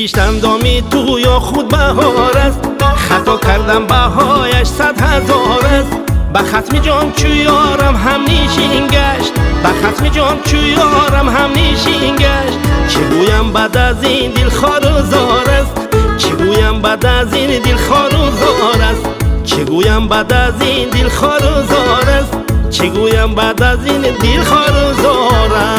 بیشت اندامی تو یا خود بهار است، خطا کردم بهایش 100,000 است. به ختم جان چو یارم هم نیشین گشت، به ختم جان چو یارم هم نیشین گشت. چه گویم بعد از این دل خار و زار است، چه گویم بعد از این دل خار و زار است، چه گویم بعد از این دل خار و زار است، چه گویم بعد از این دل خار و زار است.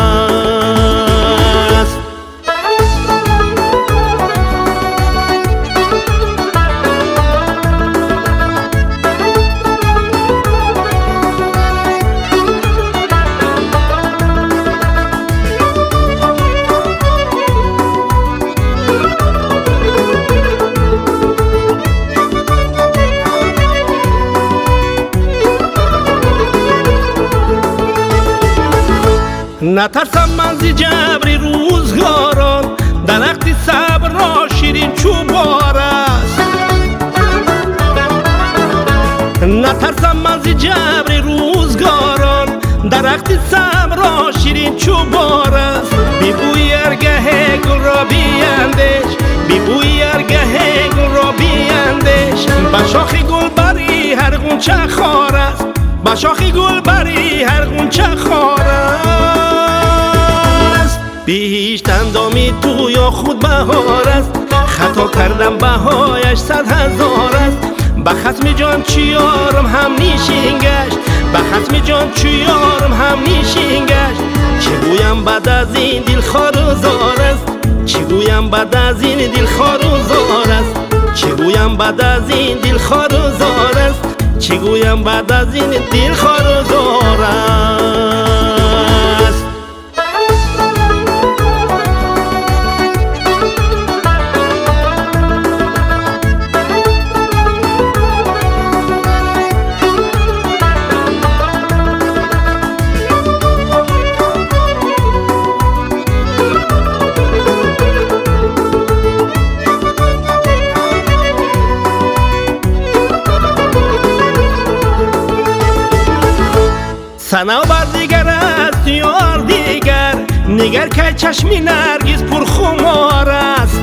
نترسم من ز جبر روزگاران، درخت صبر را شیرین چوبار است. نترسم من ز جبر روزگاران، درخت صبر را شیرین چوبار است. بی بوی ارگه گل را بیندش، بی بوی ارگه گل را بیندش. به شاخ گل بری هر غنچه خار است، به شاخ گل بری هر غنچه خار است. بیشت اندامی تو یا خود بهار است، خطا کردم بهایش 100,000 است. به ختم جان چو یارم هم نیشین گشت، به ختم جان چو یارم هم نیشین گشت. چه گویم بعد از این دل خار و زار است، چه گویم بعد از این دل خار و زار است، چه گویم بعد از این دل خار و زار است، چه گویم بعد از این دل خار و زار است. صنوبر دیگر است یار دیگر، نگر که چشم نرگس پر خمار است.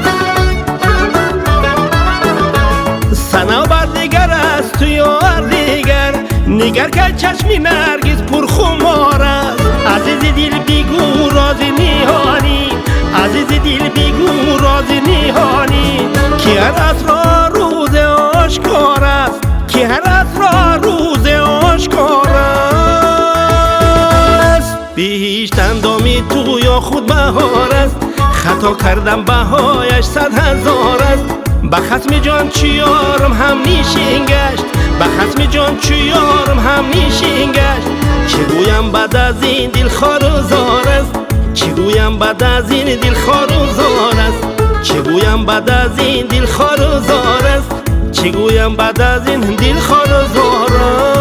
صنوبر دیگر است یار دیگر، نگر که چشم نرگس پر خمار است. عزیز دل بگو راز نهانی، عزیز دل بگو راز نهانی، که هر اسرار روز آشکار است، که هر اسرار روز آشکار است. بیشت اندامی تو یا خود بهار است، خطا کردم بهایش 100,000 است. به ختم جان چو یارم هم نیشین گشت، به ختم جان چو یارم هم نیشین گشت. چه گویم بعد از این دل خار و زار است، چه گویم بعد از این دل خار و زار است، چه گویم بعد از این دل خار و زار است، چه گویم بعد از این دل خار و زار است.